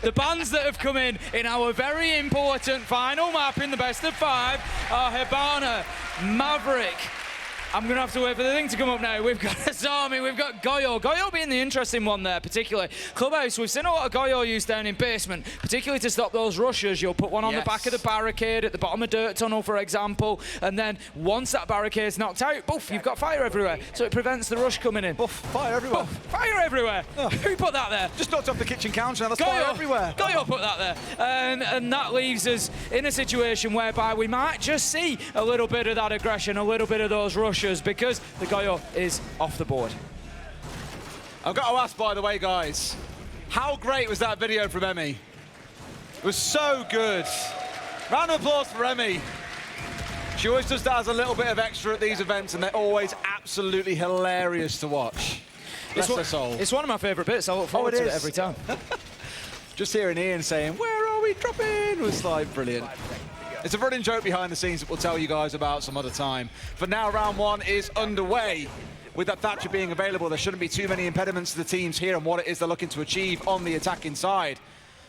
The bans that have come in our very important final map in the best of 5 are Hibana, Maverick. I'm going to have to wait for the thing to come up now. We've got Azami, we've got Goyo. Goyo being the interesting one there, particularly. Clubhouse, we've seen a lot of Goyo used down in basement, particularly to stop those rushes. You'll put one on the back of the barricade, at the bottom of Dirt Tunnel, for example, and then once that barricade's knocked out, boof, you've got fire everywhere, so it prevents the rush coming in. Boof, fire everywhere. Boof, fire everywhere. Oh. Who put that there? Just knocked off the kitchen counter, now there's fire everywhere. Goyo put that there. And that leaves us in a situation whereby we might just see a little bit of that aggression, a little bit of those rushes, because the Goyo is off the board. I've got to ask, by the way, guys, how great was that video from Emmy? It was so good. Round of applause for Emmy. She always does that as a little bit of extra at these events, and they're always absolutely hilarious to watch. Bless their soul. It's one of my favourite bits. I look forward to it every time. Just hearing Ian saying, "Where are we dropping?" was like brilliant. It's a running joke behind the scenes that we'll tell you guys about some other time. For now, round 1 is underway. With that Thatcher being available, there shouldn't be too many impediments to the teams here and what it is they're looking to achieve on the attacking side.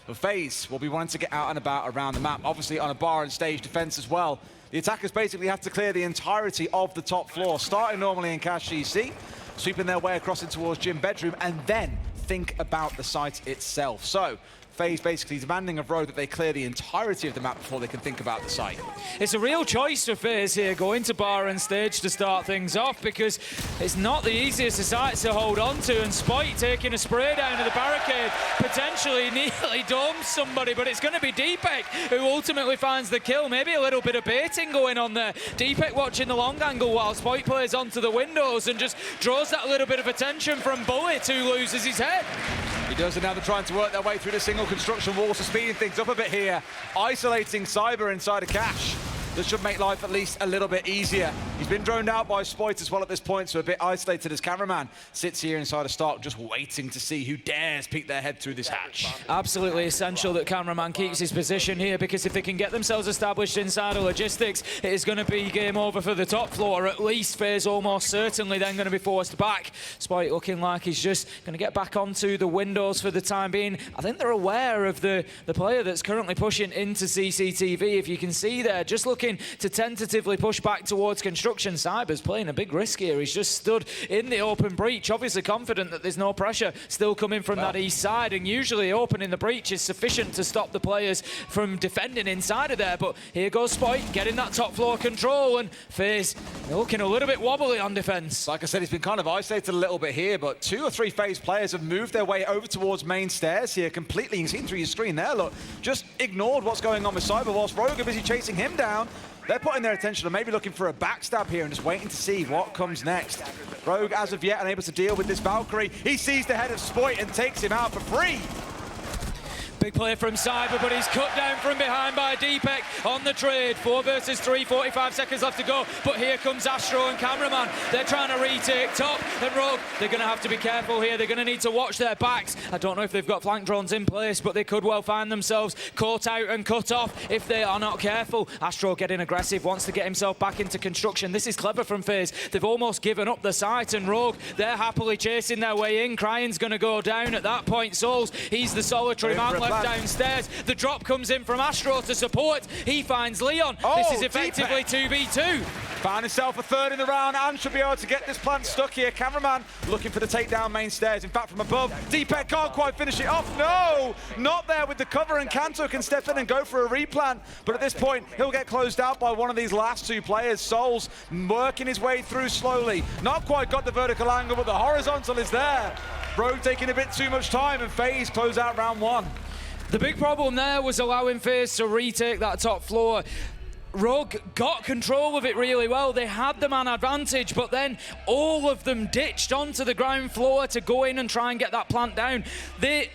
But FaZe will be wanting to get out and about around the map, obviously on a bar and stage defense as well. The attackers basically have to clear the entirety of the top floor, starting normally in Cash GC, sweeping their way across it towards Gym Bedroom, and then think about the site itself. So FaZe basically demanding of Rogue that they clear the entirety of the map before they can think about the site. It's a real choice for FaZe here, going to bar and stage to start things off, because it's not the easiest of sites to hold on to, and Spite taking a spray down to the barricade, potentially nearly domes somebody, but it's going to be Deepek who ultimately finds the kill. Maybe a little bit of baiting going on there. Deepek watching the long angle while Spite plays onto the windows and just draws that little bit of attention from Bullet, who loses his head. He does, and now they're trying to work their way through the single construction wall, so speeding things up a bit here. Isolating Cyber inside of Cash. That should make life at least a little bit easier. He's been droned out by Spoit as well at this point, so a bit isolated as cameraman sits here inside of Stark, just waiting to see who dares peek their head through this hatch. Absolutely essential that cameraman keeps his position here, because if they can get themselves established inside of logistics, it is going to be game over for the top floor. At least FaZe almost certainly then going to be forced back. Spoit looking like he's just going to get back onto the windows for the time being. I think they're aware of the player that's currently pushing into CCTV. If you can see there, just looking to tentatively push back towards construction. Cyber's playing a big risk here. He's just stood in the open breach, obviously confident that there's no pressure still coming from that east side, and usually opening the breach is sufficient to stop the players from defending inside of there. But here goes Spoit getting that top floor control, and FaZe looking a little bit wobbly on defense. Like I said, he's been kind of isolated a little bit here, but 2 or 3 FaZe players have moved their way over towards main stairs here completely. You can see through your screen there, look, just ignored what's going on with Cyber whilst Rogue are busy chasing him down. They're putting their attention on maybe looking for a backstab here and just waiting to see what comes next. Rogue, as of yet, unable to deal with this Valkyrie. He sees the head of Spoit and takes him out for free. Big play from Cyber, but he's cut down from behind by Deepek on the trade. 4 versus 3, 45 seconds left to go. But here comes Astro and cameraman. They're trying to retake top, and Rogue, they're going to have to be careful here. They're going to need to watch their backs. I don't know if they've got flank drones in place, but they could well find themselves caught out and cut off if they are not careful. Astro getting aggressive, wants to get himself back into construction. This is clever from FaZe. They've almost given up the site, and Rogue, they're happily chasing their way in. Crying's going to go down at that point. Souls, he's the solitary man left downstairs. The drop comes in from Astro to support. He finds Leon. This is effectively 2v2. Found himself a third in the round and should be able to get this plant stuck here. Cameraman looking for the takedown main stairs. In fact, from above, Deepek can't quite finish it off. No, not there with the cover, and Kanto can step in and go for a replant. But at this point, he'll get closed out by one of these last 2 players. Souls working his way through slowly. Not quite got the vertical angle, but the horizontal is there. Rogue taking a bit too much time, and FaZe close out round 1. The big problem there was allowing FaZe to retake that top floor. Rogue got control of it really well. They had the man advantage, but then all of them ditched onto the ground floor to go in and try and get that plant down. They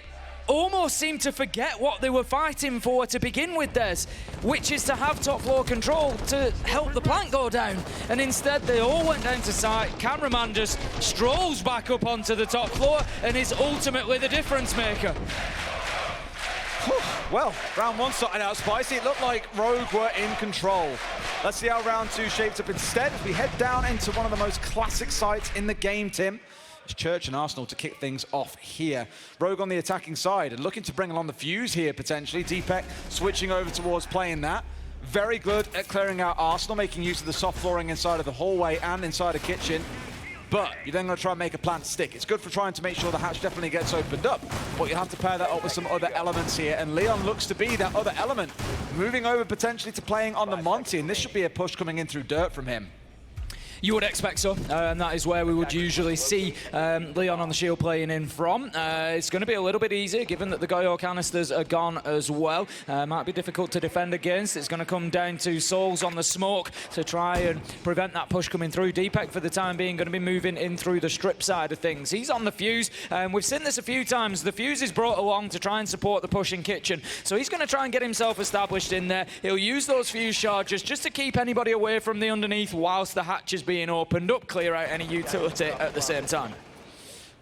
almost seemed to forget what they were fighting for to begin with, Des, which is to have top floor control to help the plant go down. And instead, they all went down to site. Cameraman just strolls back up onto the top floor and is ultimately the difference maker. Well, round 1 started out spicy. It looked like Rogue were in control. Let's see how round 2 shapes up instead as we head down into one of the most classic sites in the game, Tim. It's Church and Arsenal to kick things off here. Rogue on the attacking side and looking to bring along the Fuse here potentially. Deepek switching over towards playing that. Very good at clearing out Arsenal, making use of the soft flooring inside of the hallway and inside the kitchen. But you're then going to try and make a plan to stick. It's good for trying to make sure the hatch definitely gets opened up. But you have to pair that up with some other elements here. And Leon looks to be that other element. Moving over potentially to playing on the Monty. And this should be a push coming in through dirt from him. You would expect so, and that is where we would usually see Leon on the shield playing in from. It's going to be a little bit easier, given that the Goyo canisters are gone as well. Might be difficult to defend against. It's going to come down to Souls on the smoke to try and prevent that push coming through. Deepek, for the time being, going to be moving in through the strip side of things. He's on the Fuse, and we've seen this a few times. The Fuse is brought along to try and support the push in kitchen, so he's going to try and get himself established in there. He'll use those Fuse charges just to keep anybody away from the underneath whilst the hatch is being opened up, clear out any utility at the same time.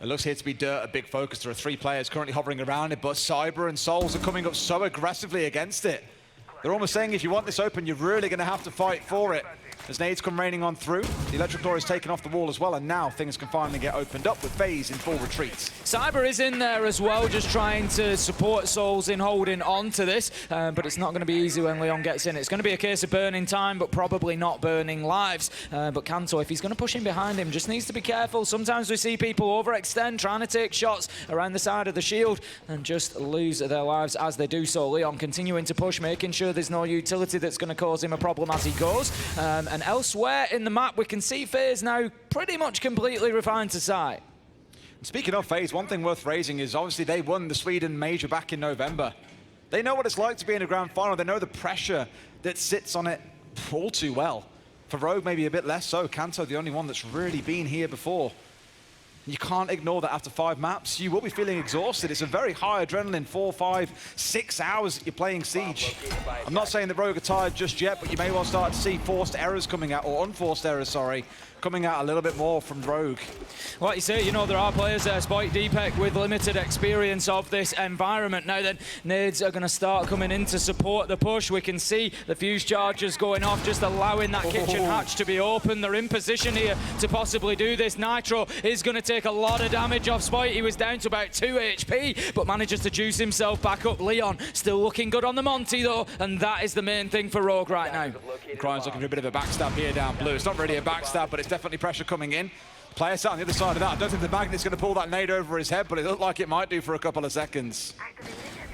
It looks here to be dirt, a big focus. There are 3 players currently hovering around it, but Cyber and Souls are coming up so aggressively against it. They're almost saying if you want this open, you're really going to have to fight for it. As nades come raining on through, the electric door is taken off the wall as well, and now things can finally get opened up with FaZe in full retreat. Cyber is in there as well, just trying to support Souls in holding on to this, but it's not going to be easy when Leon gets in. It's going to be a case of burning time, but probably not burning lives. But Kanto, if he's going to push in behind him, just needs to be careful. Sometimes we see people overextend, trying to take shots around the side of the shield and just lose their lives as they do so. Leon continuing to push, making sure there's no utility that's going to cause him a problem as he goes. And elsewhere in the map, we can see FaZe now pretty much completely refined to sight. Speaking of FaZe, one thing worth raising is obviously they won the Sweden Major back in November. They know what it's like to be in a grand final. They know the pressure that sits on it all too well. For Rogue, maybe a bit less so. Kanto, the only one that's really been here before. You can't ignore that after 5 maps. You will be feeling exhausted. It's a very high adrenaline, 4, 5, 6 hours that you're playing Siege. I'm not saying the Rogue are tired just yet, but you may well start to see forced errors coming out, or unforced errors, sorry, coming out a little bit more from Rogue. Like you say, you know, there are players there, Spike, Deepek, with limited experience of this environment. Now then, nades are going to start coming in to support the push. We can see the Fuse charges going off, just allowing that kitchen hatch to be open. They're in position here to possibly do this. Nitro is going to take a lot of damage off Spike. He was down to about 2 HP, but manages to juice himself back up. Leon still looking good on the Monty, though, and that is the main thing for Rogue right now. Crying's looking for a bit of a backstab here down blue. It's not really a backstab, but it's definitely pressure coming in. Player sat on the other side of that. I don't think the Magnet's going to pull that nade over his head, but it looked like it might do for a couple of seconds.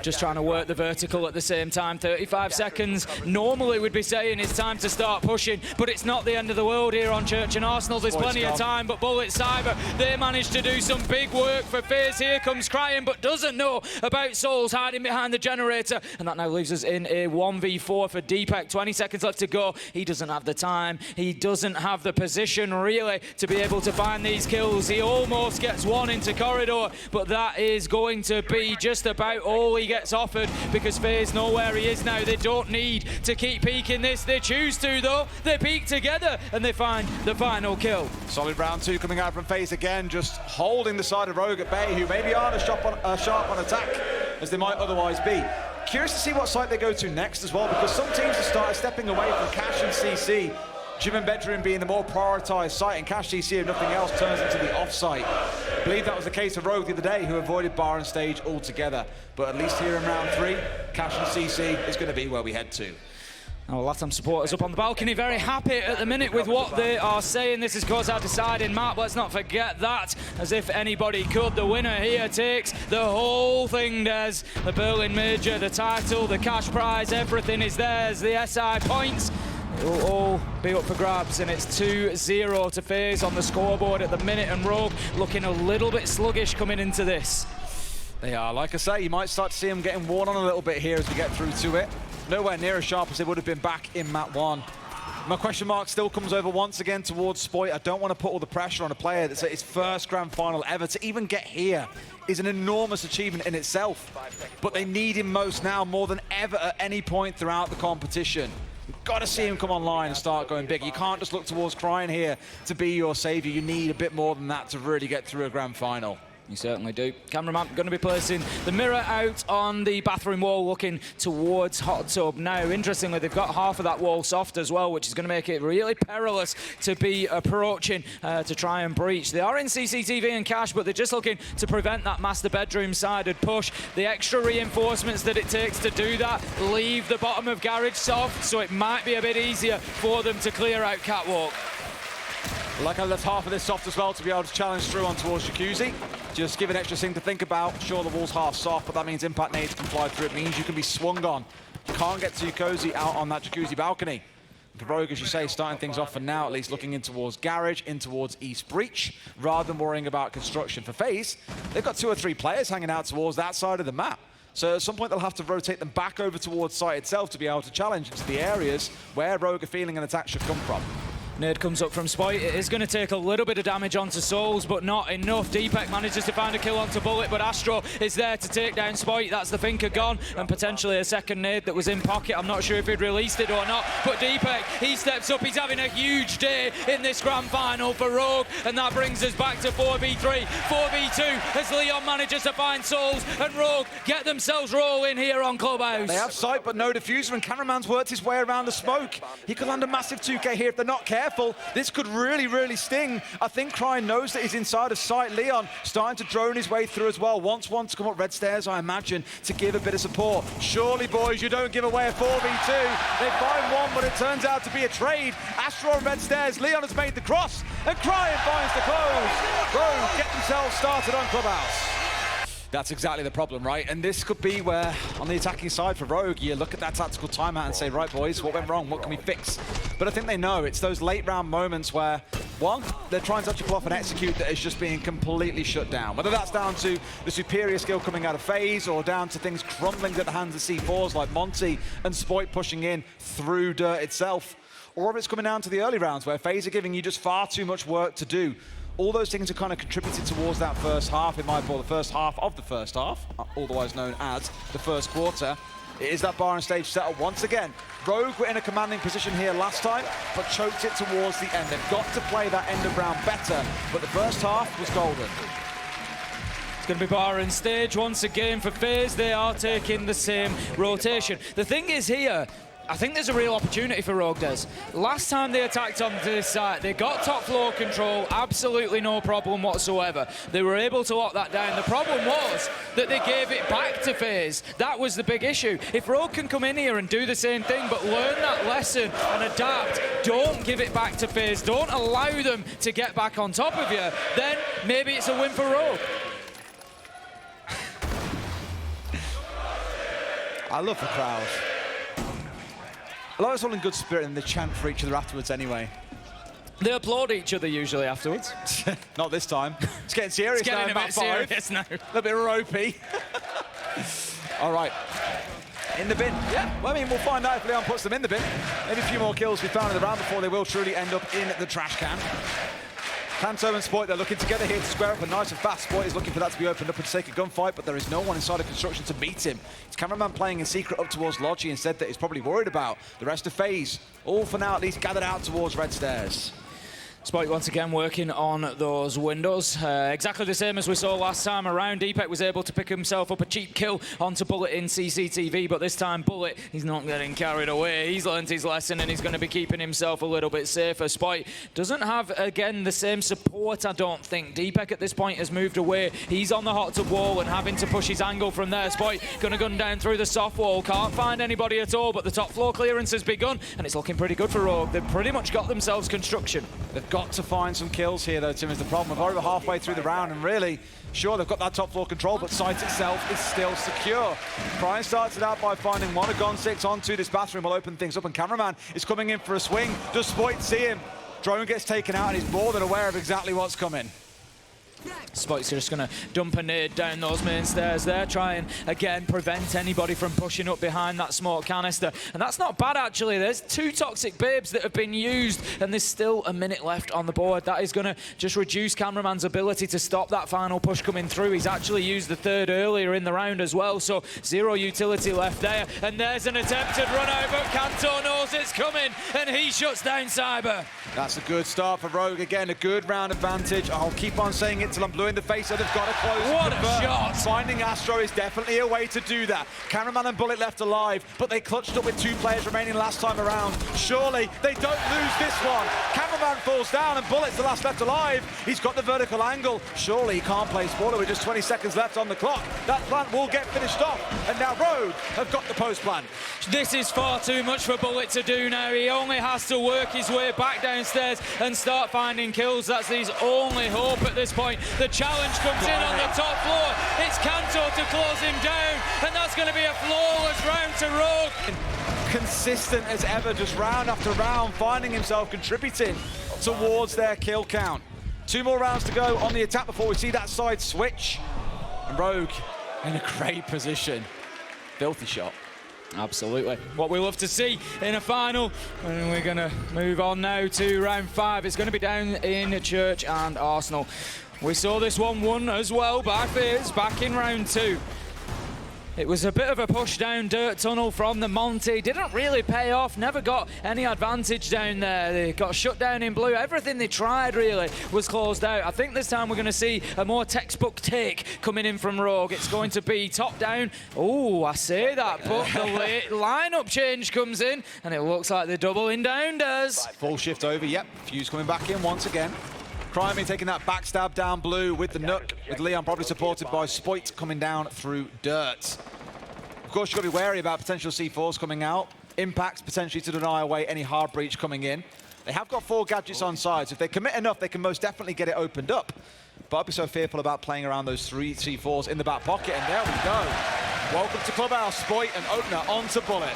Just trying to work the vertical at the same time. 35 seconds. Normally we'd be saying it's time to start pushing, but it's not the end of the world here on Church and Arsenal. There's plenty of time, but Bullet Cyber, they managed to do some big work for FaZe. Here comes Crying, but doesn't know about Souls hiding behind the generator. And that now leaves us in a 1v4 for Deepek. 20 seconds left to go. He doesn't have the time. He doesn't have the position, really, to be able to find these kills. He almost gets one into corridor, but that is going to be just about all he gets offered, because FaZe know where he is now. They don't need to keep peeking this. They choose to, though. They peek together and they find the final kill. Solid round 2 coming out from FaZe again, just holding the side of Rogue at bay, who maybe aren't as sharp on attack as they might otherwise be. Curious to see what site they go to next as well, because some teams have started stepping away from Cash and CC. Gym and bedroom being the more prioritised site, and Cash CC, if nothing else, turns into the off-site. I believe that was the case of Rogue the other day, who avoided bar and stage altogether. But at least here in round 3, Cash and CC is going to be where we head to. Our Latam supporters up on the balcony, very happy at the minute with what they are saying. This is because our deciding map. Let's not forget that. As if anybody could, the winner here takes the whole thing, Des. The Berlin Major, the title, the cash prize, everything is theirs. The SI points. It will all be up for grabs, and it's 2-0 to FaZe on the scoreboard at the minute, and Rogue looking a little bit sluggish coming into this. They are, like I say, you might start to see them getting worn on a little bit here as we get through to it. Nowhere near as sharp as they would have been back in map 1. My question mark still comes over once again towards Spoit. I don't want to put all the pressure on a player that's at his first grand final ever. To even get here is an enormous achievement in itself. But they need him most now, more than ever at any point throughout the competition. You've got to see him come online and start going big. You can't just look towards Crying here to be your saviour. You need a bit more than that to really get through a grand final. You certainly do. Cameraman going to be placing the mirror out on the bathroom wall, looking towards Hot Tub. Now, interestingly, they've got half of that wall soft as well, which is going to make it really perilous to be approaching to try and breach. They are in CCTV and cash, but they're just looking to prevent that master bedroom-sided push. The extra reinforcements that it takes to do that leave the bottom of Garage soft, so it might be a bit easier for them to clear out Catwalk. Like I left half of this soft as well to be able to challenge through on towards Jacuzzi. Just give an extra thing to think about. Sure, the wall's half soft, but that means impact nades can fly through. It means you can be swung on. You can't get too cozy out on that Jacuzzi balcony. The Rogue, as you say, starting things off for now, at least looking in towards Garage, in towards East Breach, rather than worrying about construction. For FaZe, they've got 2 or 3 players hanging out towards that side of the map. So at some point they'll have to rotate them back over towards site itself to be able to challenge into the areas where Rogue are feeling an attack should come from. Nade comes up from Spoit. It is going to take a little bit of damage onto Souls, but not enough. Deepak manages to find a kill onto Bullet, but Astro is there to take down Spoit. That's the thinker gone, and potentially a second nade that was in pocket. I'm not sure if he'd released it or not, but Deepak, he steps up. He's having a huge day in this grand final for Rogue, and that brings us back to 4v3, 4v2, as Leon manages to find Souls, and Rogue get themselves rolling here on Clubhouse. They have sight, but no diffuser, and Cameraman's worked his way around the smoke. He could land a massive 2K here if they're not careful. This could really, really sting. I think Cryin knows that he's inside of sight. Leon starting to drone his way through as well. Wants one to come up red stairs, I imagine, to give a bit of support. Surely, boys, you don't give away a 4v2. They find one, but it turns out to be a trade. Astro on red stairs. Leon has made the cross, and Cryin finds the close. Rogue get themselves started on Clubhouse. That's exactly the problem, right? And this could be where, on the attacking side for Rogue, you look at that tactical timeout and say, right, boys, what went wrong? What can we fix? But I think they know. It's those late round moments where, one, they're trying to actually pull off an execute that is just being completely shut down. Whether that's down to the superior skill coming out of FaZe or down to things crumbling at the hands of C4s like Monty and Spoit pushing in through dirt itself. Or if it's coming down to the early rounds where FaZe are giving you just far too much work to do. All those things are kind of contributed towards that first half, in my ball, the first half of the first half, otherwise known as the first quarter. It is that bar and stage setup once again. Rogue were in a commanding position here last time, but choked it towards the end. They've got to play that end of round better, but the first half was golden. It's going to be bar and stage once again for FaZe. They are taking the same rotation. The thing is here, I think there's a real opportunity for Rogue Des. Last time they attacked onto this site, they got top floor control, absolutely no problem whatsoever. They were able to lock that down. The problem was that they gave it back to FaZe. That was the big issue. If Rogue can come in here and do the same thing, but learn that lesson and adapt, don't give it back to FaZe, don't allow them to get back on top of you, then maybe it's a win for Rogue. I love the crowd. I like it's all in good spirit and they chant for each other afterwards anyway. They applaud each other usually afterwards. Not this time. It's getting serious now. It's getting a bit serious now. A little bit ropey. All right. In the bin. Yeah, well, I mean, we'll find out if Leon puts them in the bin. Maybe a few more kills we found in the round before they will truly end up in the trash can. Kanto and Spoit, they're looking together here to square up a nice and fast. Spoit is looking for that to be opened up and take a gunfight, but there is no one inside of construction to meet him. It's Cameraman playing in secret up towards Logi instead that he's probably worried about. The rest of FaZe, all for now at least, gathered out towards red stairs. Spoit once again working on those windows. Exactly the same as we saw last time around. Deepak was able to pick himself up a cheap kill onto Bullet in CCTV, but this time Bullet, he's not getting carried away. He's learned his lesson and he's going to be keeping himself a little bit safer. Spoit doesn't have, again, the same support, I don't think. Deepak at this point has moved away. He's on the hot tub wall and having to push his angle from there. Spoit going to gun down through the soft wall. Can't find anybody at all, but the top floor clearance has begun and it's looking pretty good for Rogue. They've pretty much got themselves construction. They've got to find some kills here, though, Tim, is the problem. We're over halfway through the round, and really, sure, they've got that top floor control, but site itself is still secure. Cryin starts it out by finding one. A Gon 6 onto this bathroom will open things up, and Cameraman is coming in for a swing. Does Spoit see him? Drone gets taken out, and he's more than aware of exactly what's coming. Spoit's just going to dump a nade down those main stairs there, try and, again, prevent anybody from pushing up behind that smoke canister. And that's not bad, actually. There's 2 toxic babes that have been used, and there's still a minute left on the board. That is going to just reduce Cameraman's ability to stop that final push coming through. He's actually used the 3rd earlier in the round as well, so 0 utility left there. And there's an attempted run out, but Kanto knows it's coming, and he shuts down Cyber. That's a good start for Rogue. Again, a good round advantage. I'll keep on saying it Intel and Blue in the face, so they've got to close. What a shot! Finding Astro is definitely a way to do that. Cameraman and Bullet left alive, but they clutched up with 2 players remaining last time around. Surely they don't lose this one. Cameraman falls down and Bullet's the last left alive. He's got the vertical angle. Surely he can't play spoiler with just 20 seconds left on the clock. That plant will get finished off, and now Rogue have got the post plant. This is far too much for Bullet to do now. He only has to work his way back downstairs and start finding kills. That's his only hope at this point. The challenge comes in on the top floor. It's Kanto to close him down, and that's going to be a flawless round to Rogue. Consistent as ever, just round after round, finding himself contributing towards their kill count. 2 more rounds to go on the attack before we see that side switch. And Rogue in a great position. Filthy shot. Absolutely. What we love to see in a final. And we're going to move on now to round 5. It's going to be down in Church and Arsenal. We saw this one won as well by FaZe back in round 2. It was a bit of a push down dirt tunnel from the Monty. Didn't really pay off, never got any advantage down there. They got shut down in blue. Everything they tried really was closed out. I think this time we're going to see a more textbook take coming in from Rogue. It's going to be top down. Oh, I say that, but the lineup change comes in and it looks like they're doubling down, does. Full shift over, yep. Fuse coming back in once again. Crimey taking that backstab down blue with the Nook, with Leon probably supported by Spoit coming down through dirt. Of course, you've got to be wary about potential C4s coming out. Impacts potentially to deny away any hard breach coming in. They have got 4 gadgets on side, so if they commit enough, they can most definitely get it opened up. But I'd be so fearful about playing around those 3 C4s in the back pocket, and there we go. Welcome to Clubhouse, Spoit and Opener onto Bullet.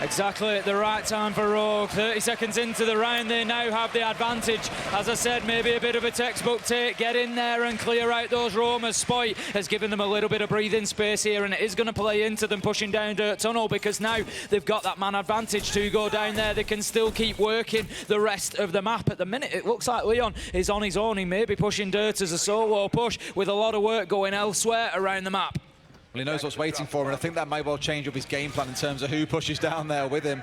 Exactly at the right time for Rogue. 30 seconds into the round, they now have the advantage. As I said, maybe a bit of a textbook take. Get in there and clear out those roamers. Spoit has given them a little bit of breathing space here, and it is going to play into them pushing down dirt tunnel, because now they've got that man advantage to go down there. They can still keep working the rest of the map. At the minute, it looks like Leon is on his own. He may be pushing dirt as a solo push with a lot of work going elsewhere around the map. Well, he knows what's waiting for him, and I think that may well change up his game plan in terms of who pushes down there with him,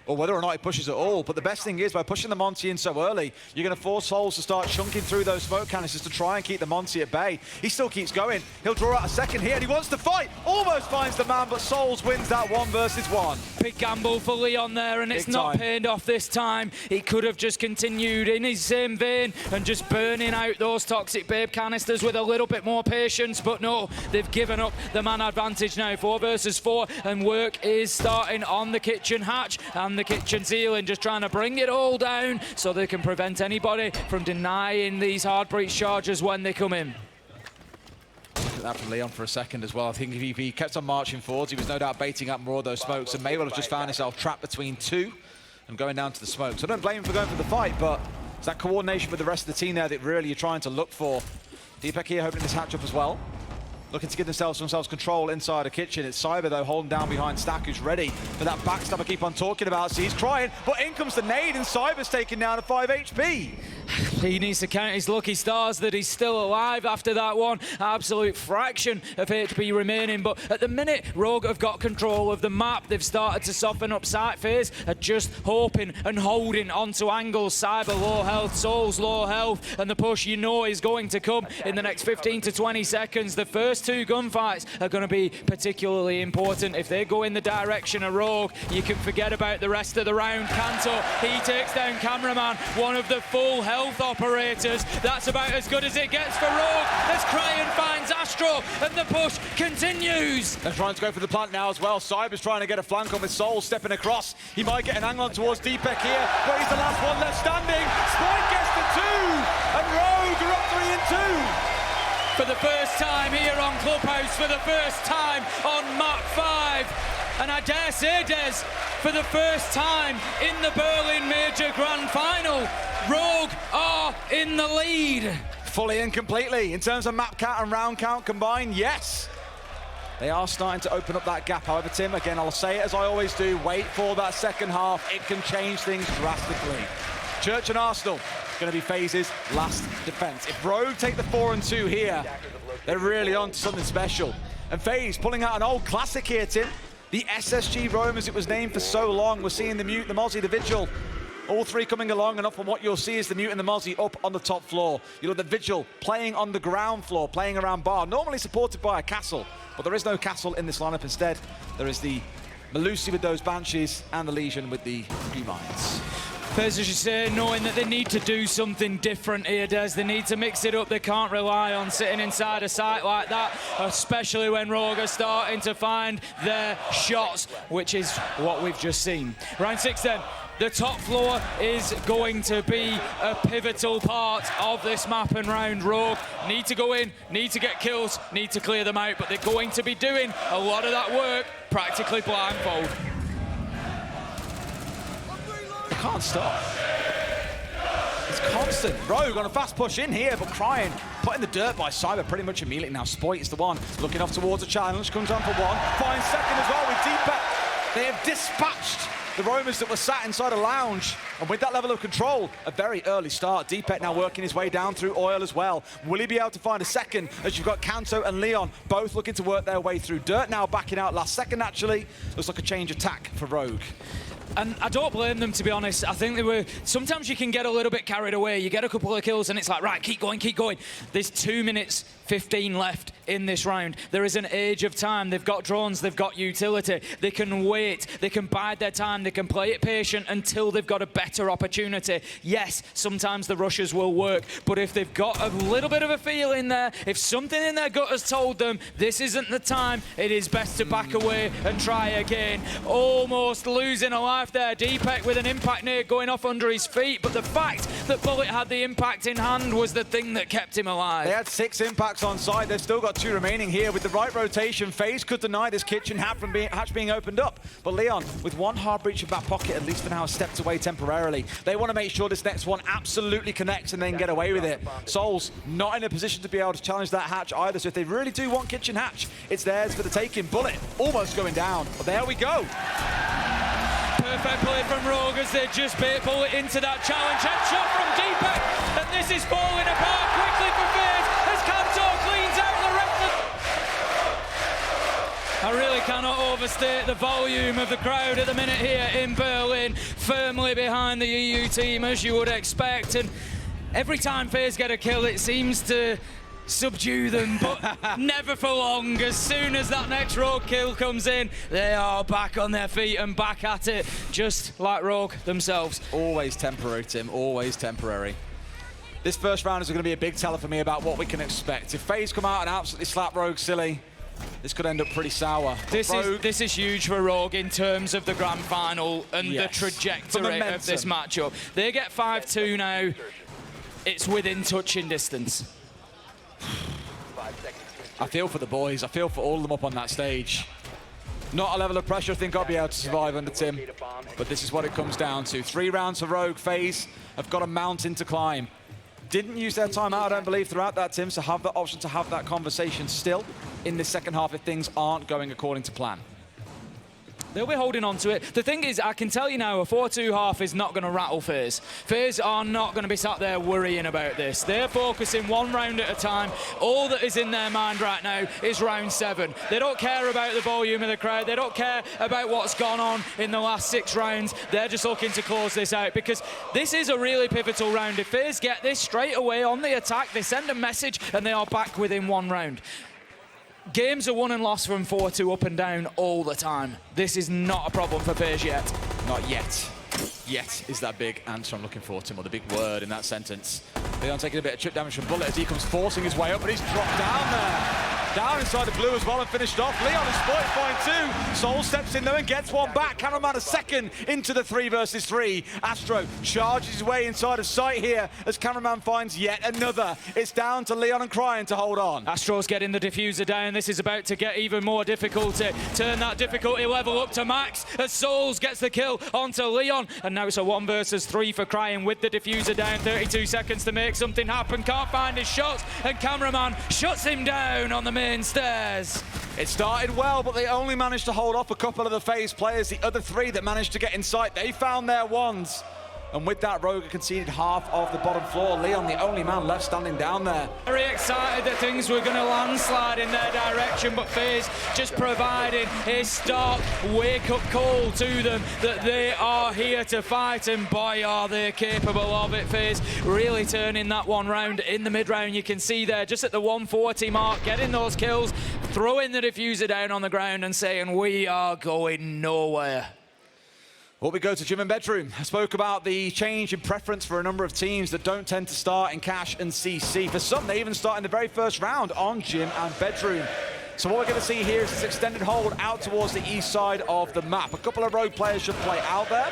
or whether or not he pushes at all. But the best thing is, by pushing the Monty in so early, you're going to force Souls to start chunking through those smoke canisters to try and keep the Monty at bay. He still keeps going. He'll draw out a second here, and he wants to fight. Almost finds the man, but Souls wins that 1 versus 1. Big gamble for Leon there, and it's not paid off this time. He could have just continued in his same vein and just burning out those toxic babe canisters with a little bit more patience, but no, they've given up the man advantage now. 4 versus 4, and work is starting on the kitchen hatch and the kitchen ceiling, just trying to bring it all down so they can prevent anybody from denying these hard breach charges when they come in. Look at that from Leon for a second as well. I think if he kept on marching forwards, he was no doubt baiting up more of those smokes, and may well have just found himself trapped between 2 and going down to the smoke. So I don't blame him for going for the fight, but it's that coordination with the rest of the team there that really you're trying to look for. Deepek here hoping this hatch up as well. Looking to give themselves control inside the kitchen. It's Cyber, though, holding down behind Stack, who's ready for that backstab I keep on talking about. So he's trying, but in comes the nade, and Cyber's taken down to 5 HP. He needs to count his lucky stars that he's still alive after that one. Absolute fraction of HP remaining, but at the minute, Rogue have got control of the map. They've started to soften up site. FaZe are just hoping and holding onto angles. Cyber low health, Souls low health, and the push you know is going to come in the next 15 to 20 seconds. The first 2 gunfights are going to be particularly important. If they go in the direction of Rogue, you can forget about the rest of the round. Kanto, he takes down Cameraman, one of the full health operators. That's about as good as it gets for Rogue as Cryan finds Astro, and the push continues. They're trying to go for the plant now as well. Cyber's trying to get a flank on with Soul stepping across. He might get an angle on towards Deepek here, but he's the last one left standing. Spoit gets the 2, and Rogue are up 3 and 2. For the first time here on Clubhouse, for the first time on map 5, and I dare say, Des, for the first time in the Berlin Major Grand Final, Rogue are in the lead. Fully and completely. In terms of map count and round count combined, yes. They are starting to open up that gap. However, Tim, again, I'll say it as I always do, wait for that second half. It can change things drastically. Church and Arsenal going to be FaZe's last defense. If Rogue take the 4 and 2 here, they're really on to something special. And FaZe pulling out an old classic here, Tim. The SSG Roam, as it was named for so long. We're seeing the Mute, the Mozzie, the Vigil. All three coming along, and often what you'll see is the Mute and the Mozzie up on the top floor. You'll have the Vigil playing on the ground floor, playing around bar, normally supported by a castle, but there is no castle in this lineup. Instead, there is the Melusi with those Banshees and the Legion with the Mines. FaZe, as you say, knowing that they need to do something different here, Des. They need to mix it up. They can't rely on sitting inside a site like that, especially when Rogue are starting to find their shots, which is what we've just seen. Round 6 then. The top floor is going to be a pivotal part of this map, and round Rogue need to go in, need to get kills, need to clear them out, but they're going to be doing a lot of that work practically blindfold. Can't stop. It's constant. Rogue on a fast push in here, but Crying put in the dirt by Cyber pretty much immediately. Now Spoit is the one looking off towards a challenge, comes on for one, finds second as well with Deepet. They have dispatched the roamers that were sat inside a lounge, and with that level of control, a very early start. Deepet now working his way down through oil as well. Will he be able to find a second, as you've got Kanto and Leon both looking to work their way through? Dirt now backing out last second, actually. Looks like a change of tack for Rogue. And I don't blame them, to be honest. I think they were... Sometimes you can get a little bit carried away. You get a couple of kills and it's like, right, keep going, keep going. There's 2 minutes 15 left in this round. There is an age of time. They've got drones, they've got utility. They can wait, they can bide their time, they can play it patient until they've got a better opportunity. Yes, sometimes the rushes will work, but if they've got a little bit of a feel in there, if something in their gut has told them this isn't the time, it is best to back away and try again. Almost losing a life there. Deepek with an impact nade going off under his feet, but the fact that Bullet had the impact in hand was the thing that kept him alive. They had 6 impacts on site. They've still got 2 remaining here. With the right rotation, FaZe could deny this kitchen hatch being opened up. But Leon, with one hard breach of back pocket, at least for now, has stepped away temporarily. They want to make sure this next one absolutely connects and then get away with it. Souls not in a position to be able to challenge that hatch either. So if they really do want kitchen hatch, it's theirs for the taking. Bullet almost going down. But there we go. Perfect play from Rogue as they just bait Bullet into that challenge. Headshot from Deepek, and this is falling apart quickly for FaZe as Kanto cleans out the rest of... I really cannot overstate the volume of the crowd at the minute here in Berlin, firmly behind the EU team as you would expect, and every time FaZe get a kill it seems to subdue them, but never for long. As soon as that next Rogue kill comes in, they are back on their feet and back at it, just like Rogue themselves. Always temporary, Tim, always temporary. This first round is going to be a big teller for me about what we can expect. If FaZe come out and absolutely slap Rogue silly, this could end up pretty sour. This is huge for Rogue in terms of the grand final and the trajectory of this matchup. They get 5-2 now. It's within touching distance. I feel for the boys. I feel for all of them up on that stage. Not a level of pressure I think I'll be able to survive under Tim, but this is what it comes down to. 3 rounds for Rogue. FaZe have got a mountain to climb. Didn't use their time out, I don't believe, throughout that, Tim, so have the option to have that conversation still in the second half if things aren't going according to plan. They'll be holding on to it. The thing is, I can tell you now, a 4-2 half is not going to rattle FaZe. FaZe are not going to be sat there worrying about this. They're focusing 1 round at a time. All that is in their mind right now is round 7. They don't care about the volume of the crowd. They don't care about what's gone on in the last 6 rounds. They're just looking to close this out because this is a really pivotal round. If FaZe get this straight away on the attack, they send a message and they are back within 1 round. Games are won and lost from 4-2 up and down all the time. This is not a problem for FaZe yet. Not yet. Yet is that big answer I'm looking for, Tim, or the big word in that sentence. Leon taking a bit of chip damage from Bullet as he comes forcing his way up, but he's dropped down there. Down inside the blue as well and finished off. Leon is spotted by 2. Soul steps in there and gets one back. Cameraman a second into the 3 versus 3. Astro charges his way inside of sight here as Cameraman finds yet another. It's down to Leon and Crying to hold on. Astro's getting the diffuser down. This is about to get even more difficulty. Turn that difficulty level up to max as Souls gets the kill onto Leon. And now it's a 1 versus 3 for Crying with the diffuser down. 32 seconds to make something happen. Can't find his shots and Cameraman shuts him down on the main stairs. It started well, but they only managed to hold off a couple of the FaZe players. The other 3 that managed to get in sight, they found their wands. And with that, Rogue conceded half of the bottom floor. Leon, the only man left standing down there. Very excited that things were going to landslide in their direction, but FaZe just providing a stark wake-up call to them that they are here to fight, and boy, are they capable of it. FaZe really turning that one round in the mid-round. You can see there, just at the 140 mark, getting those kills, throwing the diffuser down on the ground and saying, we are going nowhere. Well, we go to gym and bedroom. I spoke about the change in preference for a number of teams that don't tend to start in Cash and CC. For some, they even start in the very first round on gym and bedroom. So what we're going to see here is this extended hold out towards the east side of the map. A couple of Rogue players should play out there.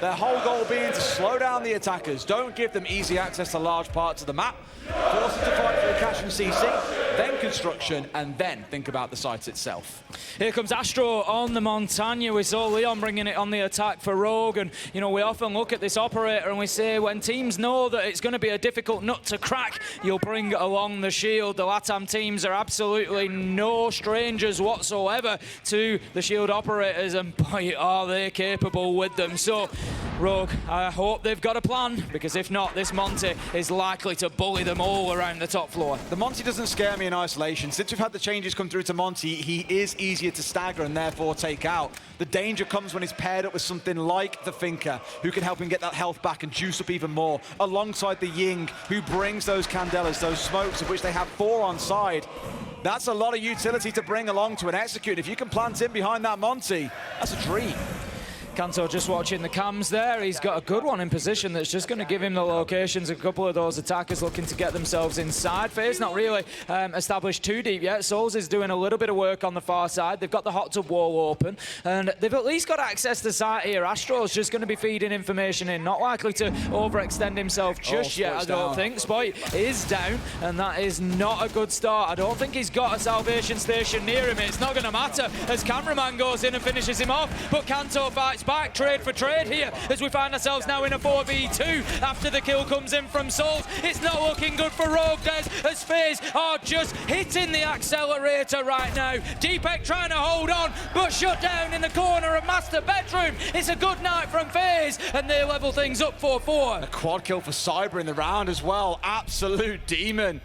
Their whole goal being to slow down the attackers. Don't give them easy access to large parts of the map. Force them to fight for the Cash and CC, then construction, and then think about the site itself. Here comes Astro on the Montagna. We saw Leon bringing it on the attack for Rogue, and you know, we often look at this operator and we say when teams know that it's going to be a difficult nut to crack, you'll bring along the shield. The LATAM teams are absolutely no strangers whatsoever to the shield operators, and boy, are they capable with them. So Rogue, I hope they've got a plan, because if not, this Monty is likely to bully them all around the top floor. The Monty doesn't scare me in isolation. Since we've had the changes come through to Monty, he is easier to stagger and therefore take out. The danger comes when he's paired up with something like the Finker, who can help him get that health back and juice up even more, alongside the Ying, who brings those Candelas, those smokes, of which they have 4 on side. That's a lot of utility to bring along to an execute. If you can plant in behind that Monty, that's a dream. Kanto just watching the cams there. He's got a good one in position that's just going to give him the locations. A couple of those attackers looking to get themselves inside. FaZe not really established too deep yet. Souls is doing a little bit of work on the far side. They've got the hot tub wall open, and they've at least got access to site here. Astro's just going to be feeding information in. Not likely to overextend himself just yet, I don't think. Spoit is down, and that is not a good start. I don't think he's got a salvation station near him. It's not going to matter as cameraman goes in and finishes him off, but Kanto fights back, trade for trade here, as we find ourselves now in a 4v2 after the kill comes in from Souls. It's not looking good for Rogue, Des, as FaZe are just hitting the accelerator right now. Deepek trying to hold on, but shut down in the corner of Master Bedroom. It's a good night from FaZe, and they level things up 4-4. A quad kill for Cyber in the round as well. Absolute demon.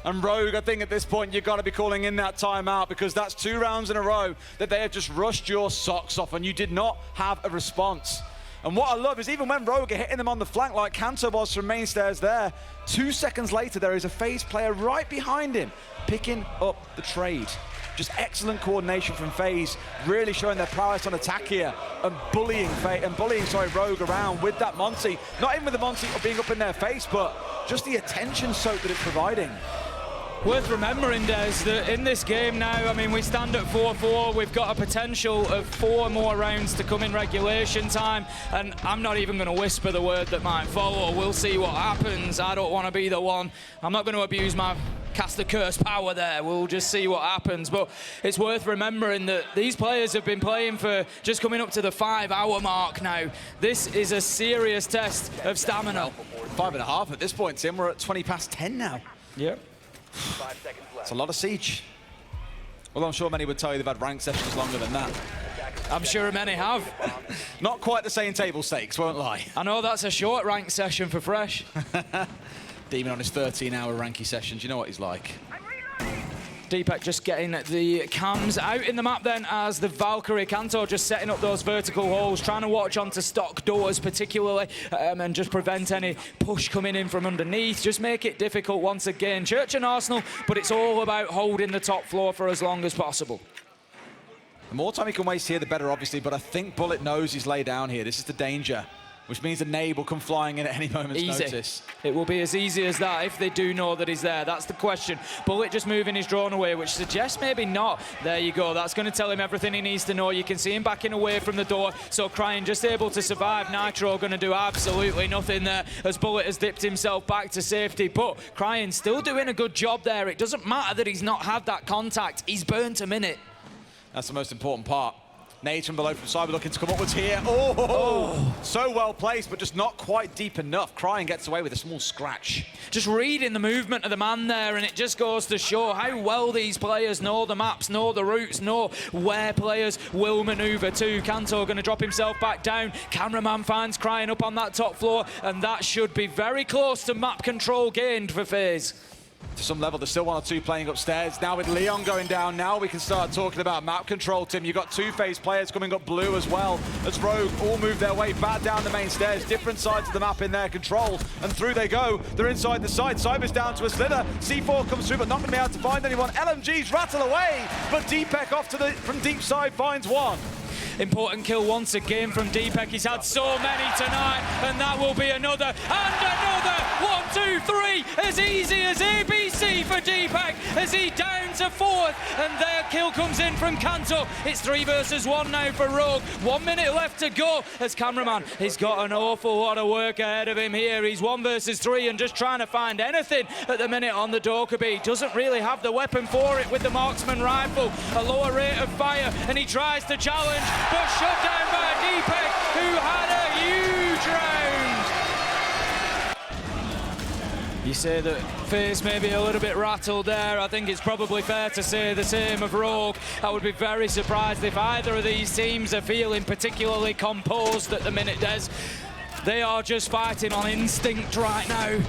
And Rogue, I think at this point, you've got to be calling in that timeout, because that's 2 rounds in a row that they have just rushed your socks off and you did not have a response. And what I love is even when Rogue are hitting them on the flank like Kanto was from main stairs there, 2 seconds later there is a FaZe player right behind him picking up the trade. Just excellent coordination from FaZe, really showing their prowess on attack here and bullying Rogue around with that Monty. Not even with the Monty being up in their face, but just the attention soak that it's providing. Worth remembering, Des, that in this game now, I mean, we stand at 4-4. We've got a potential of 4 more rounds to come in regulation time, and I'm not even going to whisper the word that might follow. We'll see what happens. I don't want to be the one. I'm not going to abuse my caster curse power there. We'll just see what happens. But it's worth remembering that these players have been playing for just coming up to the 5-hour mark now. This is a serious test of stamina. 5.5 at this point, Tim. We're at 20 past 10 now. Yep. 5 seconds left. It's a lot of siege. Well, I'm sure many would tell you they've had ranked sessions longer than that. I'm sure many have. Not quite the same table stakes, won't lie. I know that's a short ranked session for Fresh. Demon on his 13-hour ranky sessions, you know what he's like. Deepek just getting the cams out in the map then as the Valkyrie. Kanto just setting up those vertical holes, trying to watch onto stock doors particularly, and just prevent any push coming in from underneath. Just make it difficult once again. Church and Arsenal, but it's all about holding the top floor for as long as possible. The more time he can waste here, the better, obviously, but I think Bullet knows he's laid down here. This is the danger, which means the nade will come flying in at any moment's notice. It will be as easy as that if they do know that he's there. That's the question. Bullet just moving his drone away, which suggests maybe not. There you go. That's going to tell him everything he needs to know. You can see him backing away from the door. So Crying just able to survive. Nitro going to do absolutely nothing there as Bullet has dipped himself back to safety. But Crying still doing a good job there. It doesn't matter that he's not had that contact. He's burnt a minute. That's the most important part. Nades from below from Cyber looking to come upwards here. Oh, so well placed, but just not quite deep enough. Crying gets away with a small scratch. Just reading the movement of the man there, and it just goes to show how well these players know the maps, know the routes, know where players will maneuver to. Kanto going to drop himself back down. Cameraman finds Crying up on that top floor, and that should be very close to map control gained for FaZe. To some level, there's still 1 or 2 playing upstairs. Now with Leon going down, now we can start talking about map control, Tim. You've got 2 FaZe players coming up blue as well, as Rogue all move their way back down the main stairs. Different sides of the map in their control, and through they go. They're inside the site. Cyber's down to a slither. C4 comes through, but not going to be able to find anyone. LMGs rattle away, but Deepek off to from deep side finds one. Important kill once again from Deepek. He's had so many tonight, and that will be another, and another. 1, 2, 3, as easy as ABC for Deepek, as he down to 4th, and their kill comes in from Kanto. It's 3 versus 1 now for Rogue. 1 minute left to go, as Cameraman, he's got an awful lot of work ahead of him here. He's 1 versus 3 and just trying to find anything at the minute on the Dokkaebi. Doesn't really have the weapon for it with the marksman rifle. A lower rate of fire, and he tries to challenge, but shut down by Deepek, who had a huge round. You say that FaZe may be a little bit rattled there. I think it's probably fair to say the same of Rogue. I would be very surprised if either of these teams are feeling particularly composed at the minute, Des. They are just fighting on instinct right now.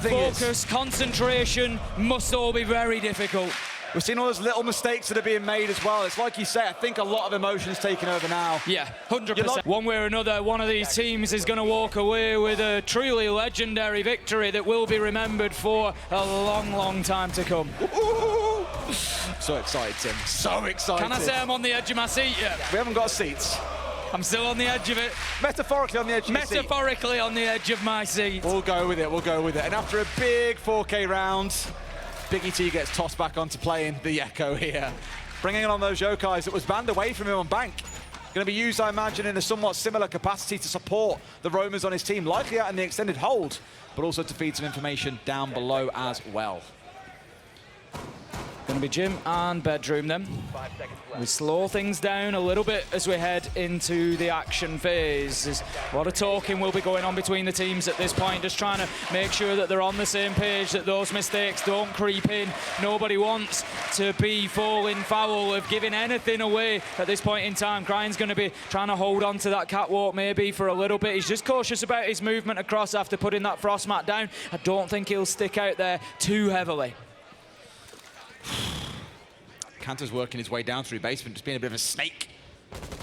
Focus, concentration must all be very difficult. We've seen all those little mistakes that are being made as well. It's like you say, I think a lot of emotions taken over now. Yeah, 100%. One way or another, one of these teams is going to walk away with a truly legendary victory that will be remembered for a long, long time to come. So excited, Tim. So excited. Can I say I'm on the edge of my seat yet? We haven't got seats. I'm still on the edge of it. Metaphorically on the edge of your seat. Metaphorically on the edge of my seat. We'll go with it, we'll go with it. And after a big 4K round, Biggie T gets tossed back onto playing the Echo here. Bringing on those Yokais that was banned away from him on Bank. Going to be used, I imagine, in a somewhat similar capacity to support the roamers on his team, likely out in the extended hold, but also to feed some information down below as well. Going to be gym and bedroom then. We slow things down a little bit as we head into the action phase. There's a lot of talking will be going on between the teams at this point, just trying to make sure that they're on the same page, that those mistakes don't creep in. Nobody wants to be falling foul of giving anything away at this point in time. Crying's going to be trying to hold on to that catwalk maybe for a little bit. He's just cautious about his movement across after putting that frost mat down. I don't think he'll stick out there too heavily. Kanto's working his way down through basement, just being a bit of a snake.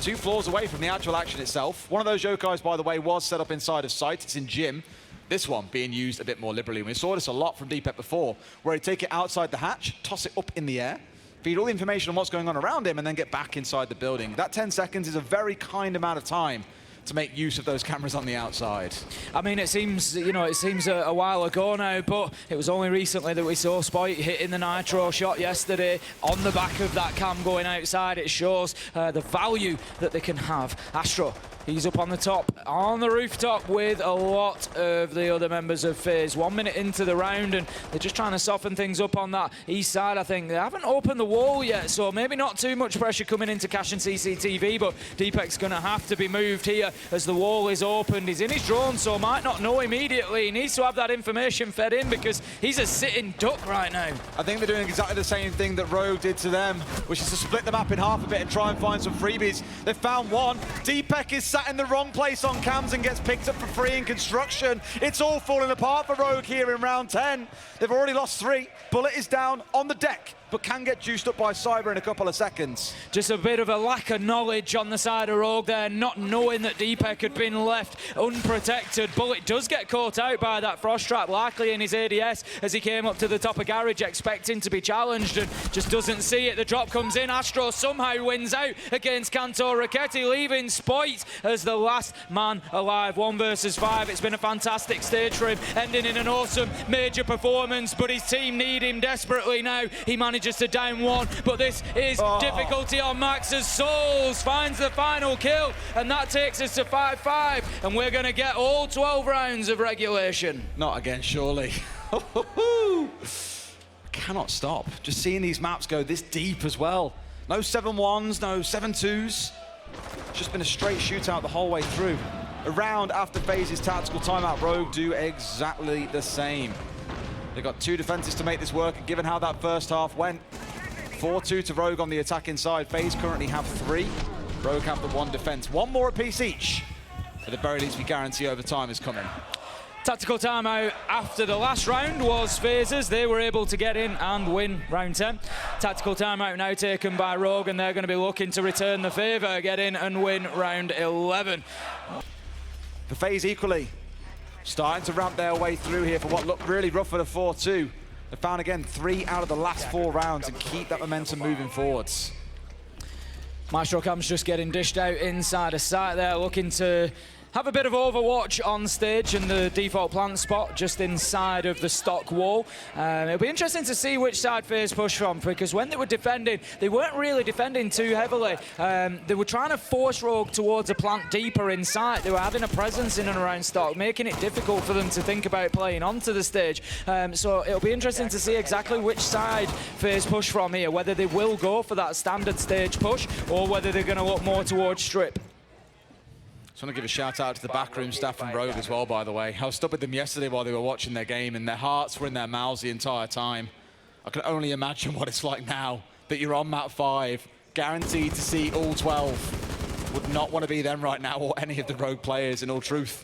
2 floors away from the actual action itself. One of those Yokais, by the way, was set up inside of site. It's in gym. This one being used a bit more liberally. We saw this a lot from Deepek before, where he'd take it outside the hatch, toss it up in the air, feed all the information on what's going on around him, and then get back inside the building. That 10 seconds is a very kind amount of time to make use of those cameras on the outside. I mean, it seems, you know, it seems a while ago now, but it was only recently that we saw Spoit hitting the nitro shot yesterday on the back of that cam going outside. It shows the value that they can have. Astro, he's up on the top, on the rooftop with a lot of the other members of FaZe. 1 minute into the round, and they're just trying to soften things up on that east side, I think. They haven't opened the wall yet, so maybe not too much pressure coming into Cash and CCTV, but Deepek's going to have to be moved here as the wall is opened. He's in his drone, so might not know immediately. He needs to have that information fed in because he's a sitting duck right now. I think they're doing exactly the same thing that Rogue did to them, which is to split the map in half a bit and try and find some freebies. They've found one. Deepek is sat in the wrong place on cams and gets picked up for free in construction. It's all falling apart for Rogue here in round 10. They've already lost 3. Bullet is down on the deck, but can get juiced up by Cyber in a couple of seconds. Just a bit of a lack of knowledge on the side of Rogue there, not knowing that Deepek had been left unprotected. Bullet does get caught out by that frost trap, likely in his ADS, as he came up to the top of garage expecting to be challenged and just doesn't see it. The drop comes in. Astro somehow wins out against Kanto Raketti, leaving Spoit as the last man alive. 1 versus 5. It's been a fantastic stage for him, ending in an awesome major performance, but his team need him desperately now. He manages to down 1, but this is difficulty on Max's souls. Finds the final kill, and that takes us to 5-5, and we're going to get all 12 rounds of regulation. Not again, surely. Cannot stop. Just seeing these maps go this deep as well. No 7-1s, no 7-2s. It's just been a straight shootout the whole way through. A round after FaZe's tactical timeout, Rogue do exactly the same. They've got 2 defenses to make this work, and given how that first half went, 4-2 to Rogue on the attacking side. FaZe currently have 3. Rogue have the 1 defense. 1 more apiece each. At the very least, we guarantee overtime is coming. Tactical timeout after the last round was FaZe's. They were able to get in and win round 10. Tactical timeout now taken by Rogue, and they're going to be looking to return the favour, get in and win round 11. For FaZe equally, starting to ramp their way through here for what looked really rough at a 4-2. They found again 3 out of the last 4 rounds and keep that momentum moving forwards. Maestro Cam's just getting dished out inside a site there, looking to have a bit of overwatch on stage in the default plant spot just inside of the stock wall. It'll be interesting to see which side FaZe push from, because when they were defending, they weren't really defending too heavily. They were trying to force Rogue towards a plant deeper inside. They were having a presence in and around stock, making it difficult for them to think about playing onto the stage. So it'll be interesting to see exactly which side FaZe push from here, whether they will go for that standard stage push or whether they're going to look more towards strip. Just want to give a shout out to the backroom staff from Rogue as well, by the way. I was stood with them yesterday while they were watching their game, and their hearts were in their mouths the entire time. I can only imagine what it's like now that you're on map 5, guaranteed to see all 12. Would not want to be them right now, or any of the Rogue players, in all truth.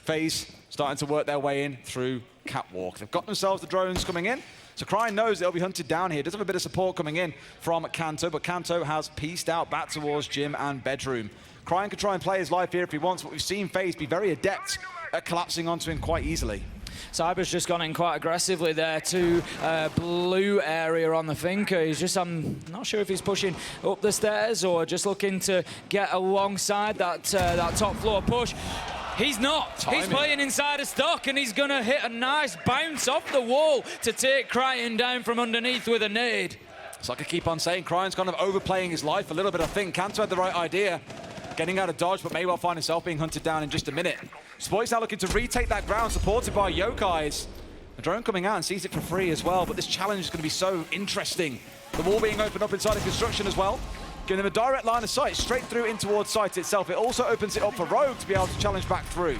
FaZe starting to work their way in through Catwalk. They've got themselves the drones coming in, so Crying knows they'll be hunted down here. Does have a bit of support coming in from Kanto, but Kanto has pieced out back towards gym and bedroom. Crying could try and play his life here if he wants, but we've seen FaZe be very adept at collapsing onto him quite easily. Cyber's just gone in quite aggressively there to blue area on the Finker. He's just, I'm not sure if he's pushing up the stairs or just looking to get alongside that top floor push. He's not. Timing. He's playing inside a stock, and he's going to hit a nice bounce off the wall to take Crying down from underneath with a nade. So I could keep on saying, Crying's kind of overplaying his life a little bit, I think. Kanto had the right idea. Getting out of dodge, but may well find himself being hunted down in just a minute. Spoy's now looking to retake that ground, supported by Yokai's. The drone coming out and sees it for free as well, but this challenge is going to be so interesting. The wall being opened up inside of construction as well, giving them a direct line of sight straight through in towards site itself. It also opens it up for Rogue to be able to challenge back through.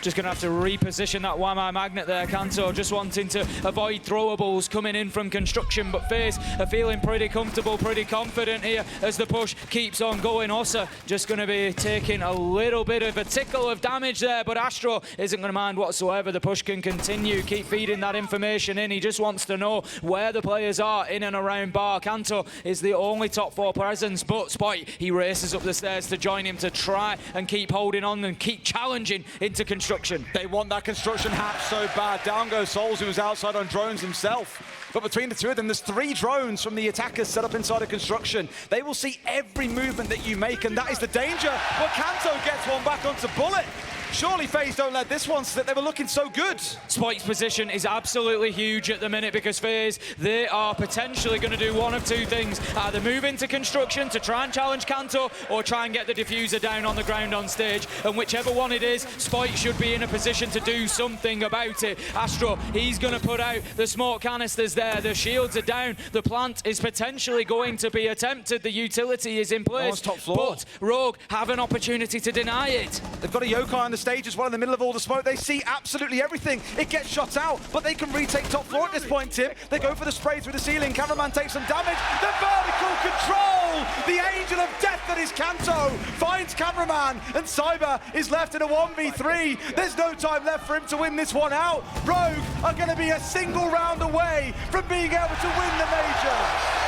Just going to have to reposition that Wamai magnet there, Kanto, just wanting to avoid throwables coming in from construction, but FaZe are feeling pretty comfortable, pretty confident here as the push keeps on going. Osa just going to be taking a little bit of a tickle of damage there, but Astro isn't going to mind whatsoever. The push can continue, keep feeding that information in. He just wants to know where the players are in and around bar. Kanto is the only top 4 presence, but Spoy, he races up the stairs to join him to try and keep holding on and keep challenging into construction. They want that construction hatch so bad. Down goes Souls, who was outside on drones himself. But between the 2 of them, there's 3 drones from the attackers set up inside of construction. They will see every movement that you make, and that is the danger. Well, Kanto gets one back onto Bullet. Surely FaZe don't let this one slip. They were looking so good. Spike's position is absolutely huge at the minute because FaZe, they are potentially going to do one of 2 things. Either move into construction to try and challenge Kanto or try and get the diffuser down on the ground on stage. And whichever one it is, Spike should be in a position to do something about it. Astro, he's going to put out the smoke canisters there. The shields are down. The plant is potentially going to be attempted. The utility is in place. Top floor. But Rogue have an opportunity to deny it. They've got a Yokai on the stage as well in the middle of all the smoke. They see absolutely everything. It gets shot out, but they can retake top floor at this point, Tim. They go for the spray through the ceiling. Cameraman takes some damage. The vertical control! The angel of death that is Kanto finds Cameraman, and Cyber is left in a 1v3. There's no time left for him to win this one out. Rogue are going to be a single round away from being able to win the major.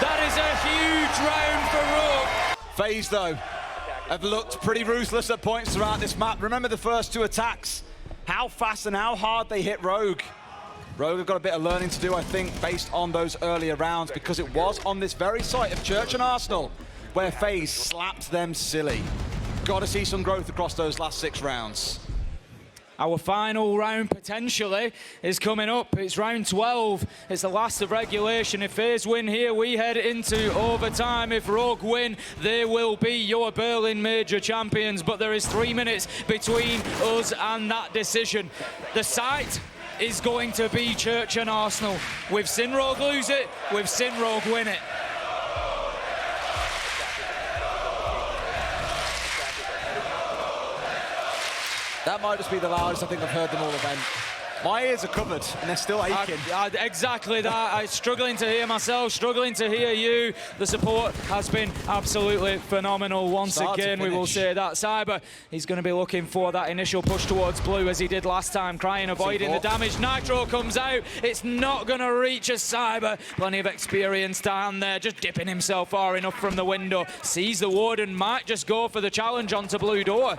That is a huge round for Rogue. FaZe, though, have looked pretty ruthless at points throughout this map. Remember the first 2 attacks, how fast and how hard they hit Rogue. Rogue have got a bit of learning to do, I think, based on those earlier rounds, because it was on this very site of Church and Arsenal where FaZe slapped them silly. Got to see some growth across those last 6 rounds. Our final round potentially is coming up. It's round 12. It's the last of regulation. If FaZe win here, we head into overtime. If Rogue win, they will be your Berlin Major champions. But there is 3 minutes between us and that decision. The site is going to be Church and Arsenal. We've seen Rogue lose it. We've seen Rogue win it. That might just be the loudest I think I've heard them all event. My ears are covered and they're still aching. Exactly that. I'm struggling to hear myself, struggling to hear you. The support has been absolutely phenomenal once again. We will say that. Cyber, he's going to be looking for that initial push towards blue as he did last time. Crying, avoiding the damage. Nitro comes out. It's not going to reach a Cyber. Plenty of experience down there, just dipping himself far enough from the window. Sees the warden, might just go for the challenge onto blue door.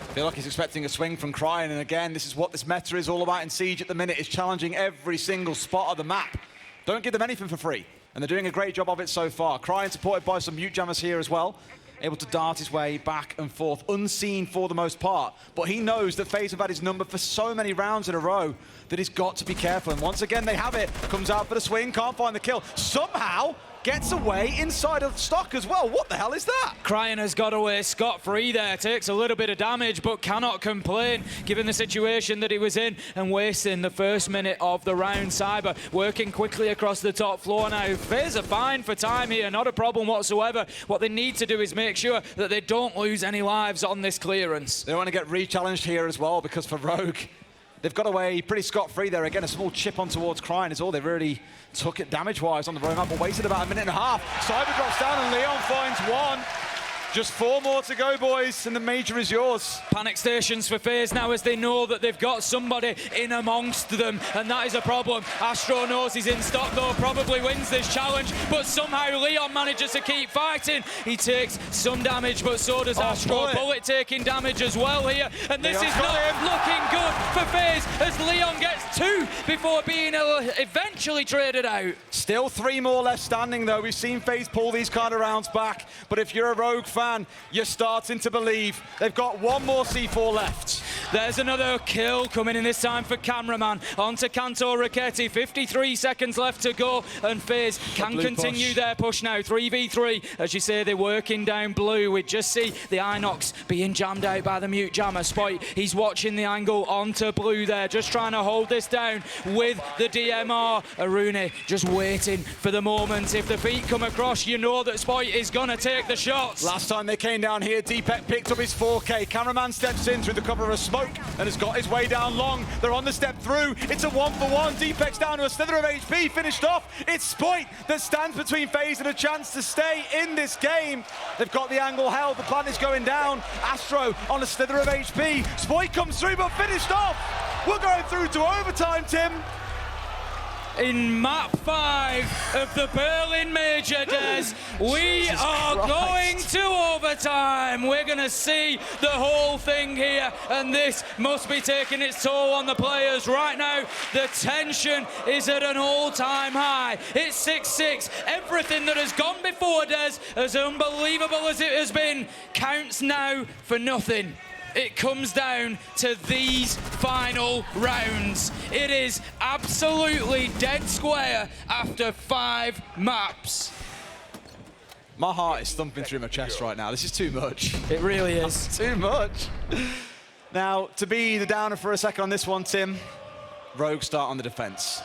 I feel like he's expecting a swing from Crying, and again, this is what this meta is all about in Siege at the minute, is challenging every single spot of the map. Don't give them anything for free, and they're doing a great job of it so far. Crying supported by some mute jammers here as well, able to dart his way back and forth, unseen for the most part, but he knows that FaZe have had his number for so many rounds in a row that he's got to be careful, and once again they have it. Comes out for the swing, can't find the kill. Somehow gets away inside of stock as well. What the hell is that? Crying has got away scot-free there, takes a little bit of damage but cannot complain given the situation that he was in and wasting the first minute of the round. Cyber working quickly across the top floor now. FaZe are fine for time here, not a problem whatsoever. What they need to do is make sure that they don't lose any lives on this clearance. They want to get re-challenged here as well, because for Rogue, they've got away pretty scot-free there. Again, a small chip on towards Crying is all they really took it damage-wise on the road map, but wasted about a minute and a half. Cyber drops down and Leon finds one. Just 4 more to go, boys, and the major is yours. Panic stations for FaZe now as they know that they've got somebody in amongst them, and that is a problem. Astro knows he's in stock, though, probably wins this challenge, but somehow Leon manages to keep fighting. He takes some damage, but so does Astro. Bullet taking damage as well here, and this is not looking good for FaZe as Leon gets 2 before being eventually traded out. Still 3 more left standing, though. We've seen FaZe pull these kind of rounds back, but if you're a Rogue fan, you're starting to believe. They've got 1 more C4 left. There's another kill coming in this time for Cameraman. Onto Kanto Raketti. 53 seconds left to go, and FaZe can continue their push now. 3v3. As you say, they're working down blue. We just see the Inox being jammed out by the mute jammer. Spoit, he's watching the angle onto blue there, just trying to hold this down with the DMR. Arune just waiting for the moment. If the feet come across, you know that Spoit is going to take the shots. Last time they came down here, Deepek picked up his 4K. Cameraman steps in through the cover of a smoke and has got his way down long. They're on the step through. It's a 1-for-1. Deepek's down to a slither of HP, finished off. It's Spoit that stands between FaZe and a chance to stay in this game. They've got the angle held. The plant is going down. Astro on a slither of HP. Spoit comes through, but finished off. We're going through to overtime, Tim. In map 5 of the Berlin Major, Des, we are going to overtime. We're going to see the whole thing here, and this must be taking its toll on the players right now. The tension is at an all-time high. It's 6-6. Everything that has gone before, Des, as unbelievable as it has been, counts now for nothing. It comes down to these final rounds. It is absolutely dead square after 5 maps. My heart is thumping through my chest right now. This is too much. It really is. Too much. Now, to be the downer for a second on this one, Tim, Rogue start on the defense.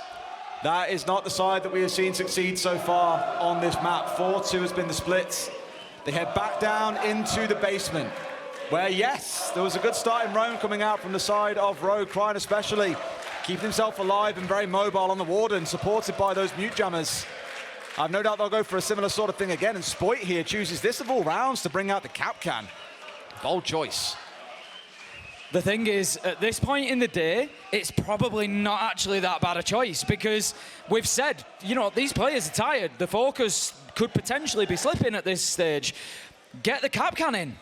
That is not the side that we have seen succeed so far on this map. 4-2 has been the split. They head back down into the basement, where, yes, there was a good start in Rome coming out from the side of Rogue, Crying especially, keeping himself alive and very mobile on the Warden, supported by those mute jammers. I've no doubt they'll go for a similar sort of thing again, and Spoit here chooses this of all rounds to bring out the cap can. Bold choice. The thing is, at this point in the day, it's probably not actually that bad a choice, because we've said, you know, these players are tired. The focus could potentially be slipping at this stage. Get the cap can in.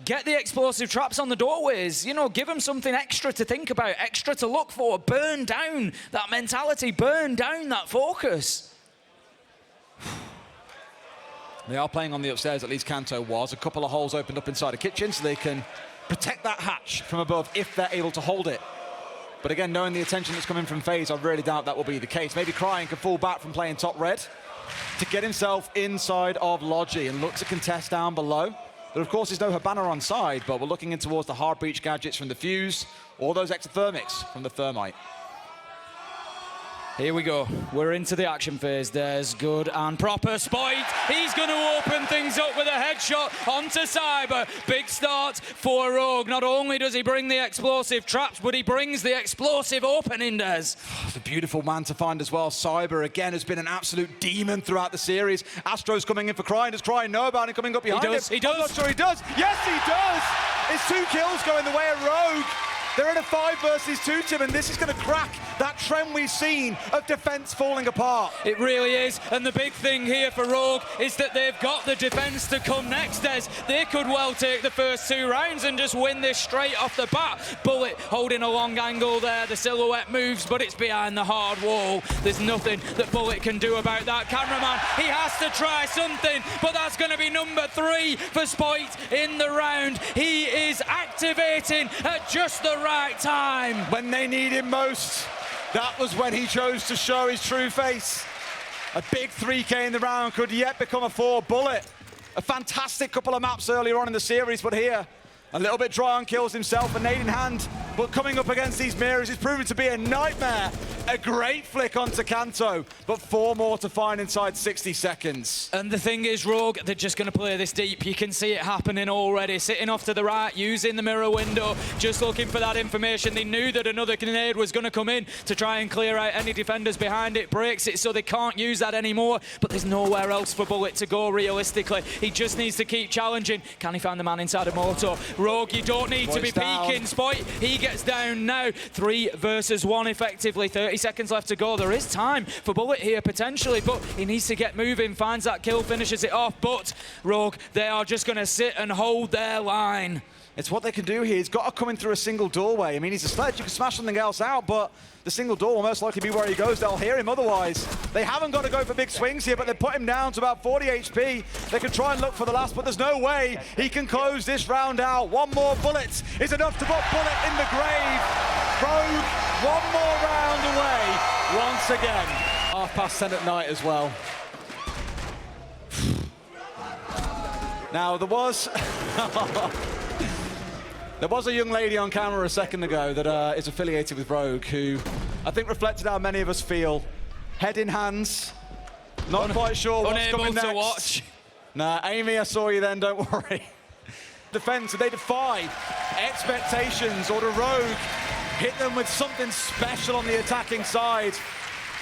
Get the explosive traps on the doorways, you know, give them something extra to think about, extra to look for, burn down that mentality, burn down that focus. They are playing on the upstairs, at least Kanto was. A couple of holes opened up inside the kitchen so they can protect that hatch from above if they're able to hold it. But again, knowing the attention that's coming from FaZe, I really doubt that will be the case. Maybe Crying can fall back from playing top red to get himself inside of Logi and look to contest down below. There, of course, is no Habana on side, but we're looking in towards the hard breach gadgets from the Fuse or those exothermics from the Thermite. Here we go. We're into the action phase. There's good and proper Spoit. He's going to open things up with a headshot onto Cyber. Big start for Rogue. Not only does he bring the explosive traps, but he brings the explosive opening, Des. The beautiful man to find as well. Cyber, again, has been an absolute demon throughout the series. Astro's coming in for Crying. Does Crying know about him coming up behind him? He does. I'm not sure he does. Yes, he does. It's 2 kills going the way of Rogue. They're in a 5 versus 2, Tim, and this is going to crack that trend we've seen of defense falling apart. It really is, and the big thing here for Rogue is that they've got the defense to come next, Des. They could well take the first 2 rounds and just win this straight off the bat. Bullet holding a long angle there. The silhouette moves, but it's behind the hard wall. There's nothing that Bullet can do about that. Cameraman, he has to try something, but that's going to be number 3 for Spoit in the round. He is activating at just the right time. When they need him most, that was when he chose to show his true face. A big 3K in the round could yet become a 4. Bullet, a fantastic couple of maps earlier on in the series, but here, a little bit dry on kills himself, a nade in hand, but coming up against these mirrors is proving to be a nightmare. A great flick onto Kanto, but 4 more to find inside 60 seconds. And the thing is, Rogue, they're just going to play this deep. You can see it happening already. Sitting off to the right, using the mirror window, just looking for that information. They knew that another grenade was going to come in to try and clear out any defenders behind it. Breaks it so they can't use that anymore. But there's nowhere else for Bullet to go, realistically. He just needs to keep challenging. Can he find the man inside of Moto? Rogue, you don't need to be peeking. Spoit, he gets down now. 3 versus 1, effectively. 30 seconds left to go. There is time for Bullet here, potentially, but he needs to get moving, finds that kill, finishes it off. But Rogue, they are just going to sit and hold their line. It's what they can do here. He's got to come in through a single doorway. I mean, he's a sledge. You can smash something else out, but the single door will most likely be where he goes. They'll hear him otherwise. They haven't got to go for big swings here, but they put him down to about 40 HP. They can try and look for the last, but there's no way he can close this round out. 1 more bullet is enough to put Bullet in the grave. Rogue, 1 more round away once again. 10:30 at night as well. Now, there was a young lady on camera a second ago that is affiliated with Rogue who I think reflected how many of us feel. Head in hands, not quite sure what's coming next. Unable to watch. Nah, Amy, I saw you then, don't worry. Defense, they defy expectations, or the Rogue hit them with something special on the attacking side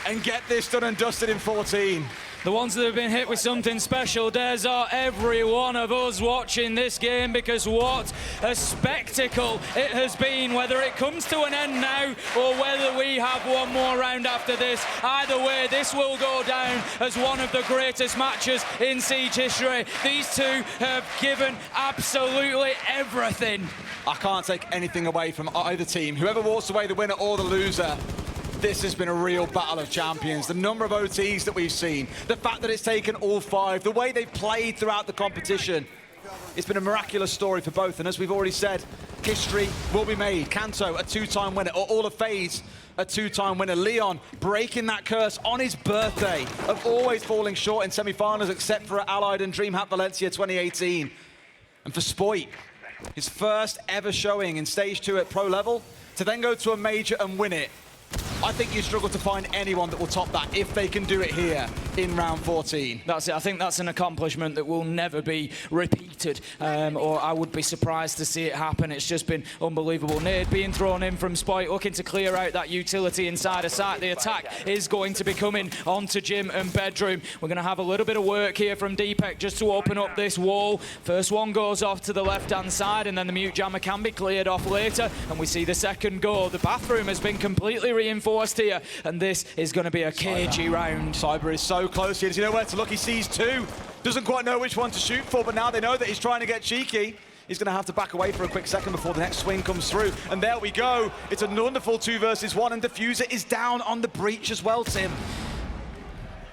and get this done and dusted in 14. The ones that have been hit with something special, Des, are every one of us watching this game, because what a spectacle it has been, whether it comes to an end now or whether we have 1 more round after this. Either way, this will go down as one of the greatest matches in Siege history. These 2 have given absolutely everything. I can't take anything away from either team. Whoever walks away the winner or the loser, this has been a real battle of champions. The number of OTs that we've seen, the fact that it's taken all 5, the way they've played throughout the competition. It's been a miraculous story for both, and as we've already said, history will be made. Kanto, a 2-time winner, or all of FaZe, a 2-time winner. Leon breaking that curse on his birthday of always falling short in semi-finals, except for Allied and DreamHack Valencia 2018. And for Spoit, his first ever showing in Stage 2 at pro level, to then go to a major and win it. I think you struggle to find anyone that will top that if they can do it here in round 14. That's it. I think that's an accomplishment that will never be repeated, or I would be surprised to see it happen. It's just been unbelievable. Nade being thrown in from Spoit, looking to clear out that utility inside a site. The attack is going to be coming onto Gym and Bedroom. We're going to have a little bit of work here from Deepek just to open up this wall. First one goes off to the left-hand side, and then the mute jammer can be cleared off later, and we see the second go. The bathroom has been completely reinforced here, and this is going to be a cagey round. Cyber is so close here. Does he know where to look? He sees 2. Doesn't quite know which one to shoot for, but now they know that he's trying to get cheeky. He's going to have to back away for a quick second before the next swing comes through. And there we go. It's a wonderful 2 versus 1, and Diffuser is down on the breach as well, Tim.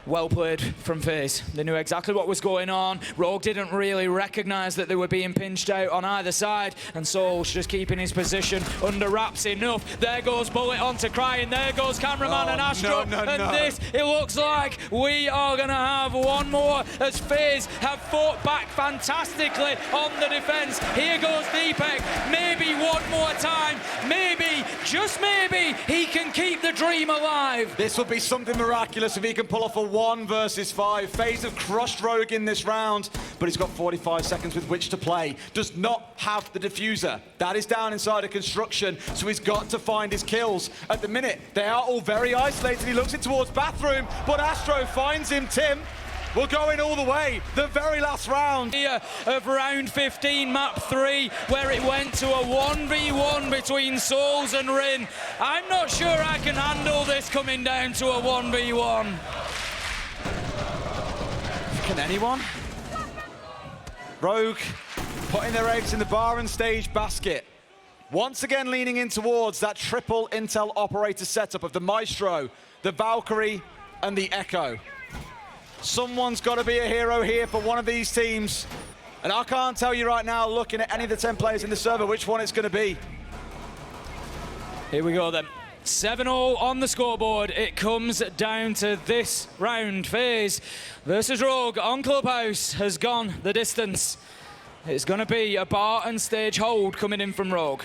Well played from FaZe. They knew exactly what was going on. Rogue didn't really recognise that they were being pinched out on either side, and Soul's just keeping his position under wraps enough. There goes Bullet onto Crying. There goes Cameraman and Astro. This, it looks like we are going to have 1 more as FaZe have fought back fantastically on the defence. Here goes Deepek. Maybe 1 more time. Maybe, just maybe, he can keep the dream alive. 5. This will be something miraculous if he can pull off a 1 versus 5. FaZe have crushed Rogue in this round, but he's got 45 seconds with which to play. Does not have the diffuser. That is down inside a construction, so he's got to find his kills. At the minute, they are all very isolated. He looks it towards bathroom, but Astro finds him. Tim, we're going all the way. The very last round Here of round 15, map 3, where it went to a 1v1 between Souls and Rin. I'm not sure I can handle this coming down to a 1v1. Can anyone? Rogue putting their eggs in the bar and stage basket. Once again leaning in towards that triple Intel operator setup of the Maestro, the Valkyrie, and the Echo. Someone's got to be a hero here for one of these teams. And I can't tell you right now, looking at any of the 10 players in the server, which one it's going to be. Here we go then. 7-0 on the scoreboard. It comes down to this round. FaZe versus Rogue on Clubhouse has gone the distance. It's going to be a bar and stage hold coming in from Rogue.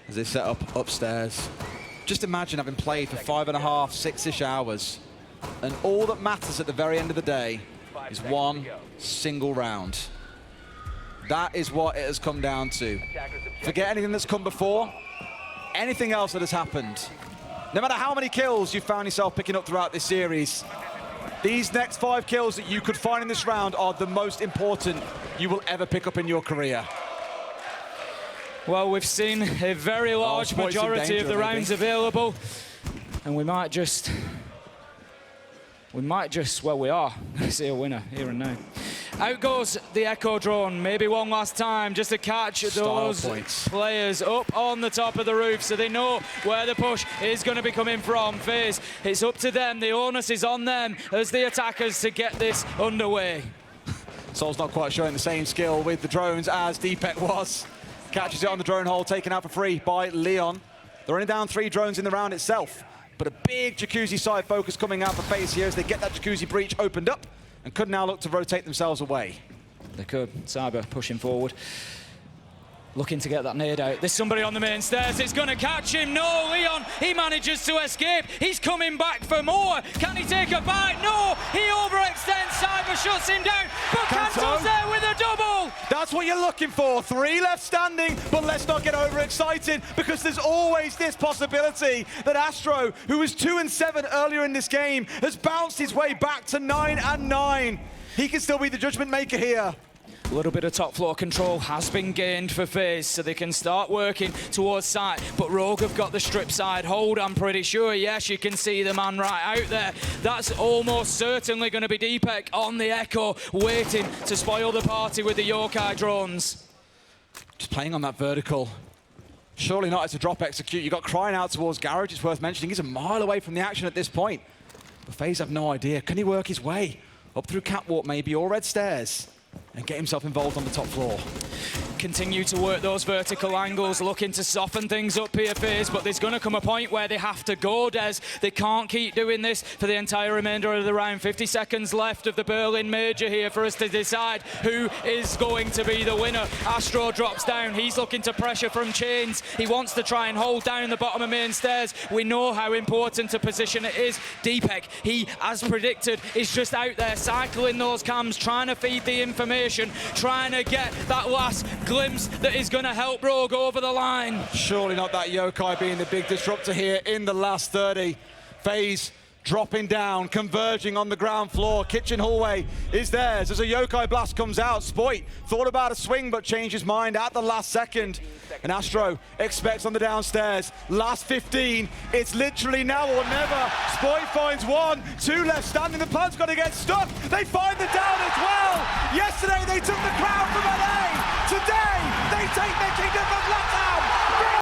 As they set up upstairs. Just imagine having played for 5.5, 6-ish hours. And all that matters at the very end of the day is one single round. That is what it has come down to. Forget anything that's come before, anything else that has happened. No matter how many kills you found yourself picking up throughout this series, these next 5 kills that you could find in this round are the most important you will ever pick up in your career. Well, we've seen a very large majority of the rounds available, and we might just, well, we are. See a winner here and now. Out goes the Echo drone, maybe one last time, just to catch those players up on the top of the roof so they know where the push is going to be coming from. FaZe, it's up to them. The onus is on them as the attackers to get this underway. Sol's not quite showing the same skill with the drones as Deepek was. Catches it on the drone hole, taken out for free by Leon. They're only down 3 drones in the round itself, but a big Jacuzzi side focus coming out for FaZe here as they get that Jacuzzi breach opened up and could now look to rotate themselves away. They could. Cyber pushing forward. Looking to get that nade out. There's somebody on the main stairs. It's going to catch him. No, Leon, he manages to escape. He's coming back for more. Can he take a bite? No, he overextends. Cyber shuts him down. But Kanto's there with a double. That's what you're looking for. 3 left standing, but let's not get overexcited because there's always this possibility that Astro, who was 2-7 earlier in this game, has bounced his way back to 9-9. He can still be the judgment maker here. A little bit of top floor control has been gained for FaZe, so they can start working towards site. But Rogue have got the strip side hold, I'm pretty sure. Yes, you can see the man right out there. That's almost certainly going to be Deepek on the Echo, waiting to spoil the party with the Yokai drones. Just playing on that vertical. Surely not as a drop execute. You got crying out towards Garage, it's worth mentioning. He's a mile away from the action at this point. But FaZe have no idea. Can he work his way up through catwalk maybe, or red stairs, and get himself involved on the top floor? Continue to work those vertical angles, looking to soften things up here, FaZe, but there's going to come a point where they have to go, Des. They can't keep doing this for the entire remainder of the round. 50 seconds left of the Berlin Major here for us to decide who is going to be the winner. Astro drops down. He's looking to pressure from chains. He wants to try and hold down the bottom of main stairs. We know how important a position it is. Deepek, he, as predicted, is just out there cycling those cams, trying to feed the information, trying to get that last glimpse that is going to help Rogue over the line. Surely not that Yokai being the big disruptor here in the last 30. FaZe dropping down, converging on the ground floor. Kitchen hallway is theirs as a Yokai blast comes out. Spoit thought about a swing but changed his mind at the last second. And Astro expects on the downstairs. Last 15, it's literally now or never. Spoit finds 1, 2 left standing. The plan's got to get stuck. They find the down as well. Yesterday they took the crown